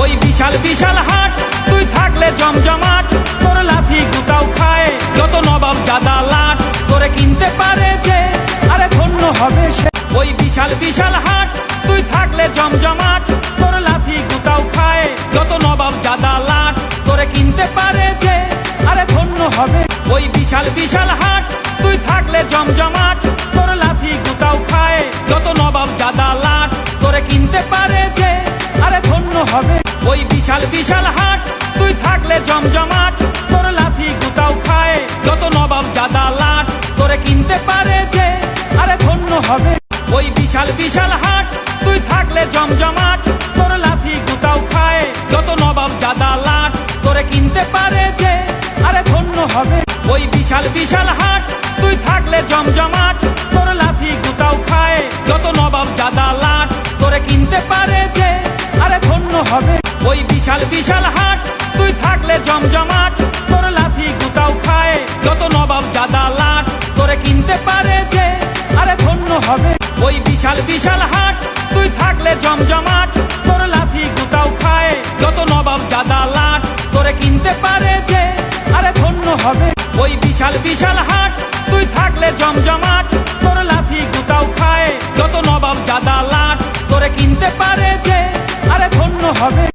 ওই বিশাল বিশাল হাট তুই থাকলে জমজমাট, তোর লাথি গুতাও খায় যত নবাব জাদা লাট, তোরে কিনতে পারে যে আরে ধন্য হবে সে। ওই বিশাল বিশাল হাট তুই থাকলে জমজমাট, তোর লাথি গুতাও খায় যত নবাব জাদা লাট, তোরে কিনতে পারে যে আরে ধন্য হবে। ওই বিশাল বিশাল হাট তুই থাকলে জমজমাট, তোর লাথি গুতাও খায় যত নবাব জাদা লাট, তোরে কিনতে পারে যে আরে ধন্য হবে। ওই বিশাল বিশাল হাট তুই থাকলে জমজমাট, তোর লাথি গুতাও খায় যত নবাব জাদা লাট, তোরে কিনতে পারে যে আরে ধন্য হবে। ওই বিশাল বিশাল হাট তুই থাকলে জমজমাট, তোর লাথি গুতাও খায় যত নবাব জাদা লাট, তোরে কিনতে পারে যে আরে ধন্য হবে। ওই বিশাল বিশাল হাট তুই থাকলে জমজমাট, তোর লাথি গুতাও খায় যত নবাব জাদা লাট, তোরে কিনতে পারে যে আরে ধন্য হবে। ওই বিশাল বিশাল হাট তুই থাকলে জমজমাট, তোর লাথি গুতাও খায় যত নবাব জাদা লাট, তোরে কিনতে পারে যে আরে ধন্য হবে। ওই বিশাল বিশাল হাট তুই থাকলে জমজমাট, তোর লাথি গুতাও খায় যত নবাব জাদা লাট, তোরে কিনতে পারে যে আরে ধন্য হবে। ওই বিশাল বিশাল হাট তুই থাকলে জমজমাট, তোর লাথি গুতাও খায় যত নবাব জাদা লাট, তোরে কিনতে পারে যে আরে ধন্য হবে।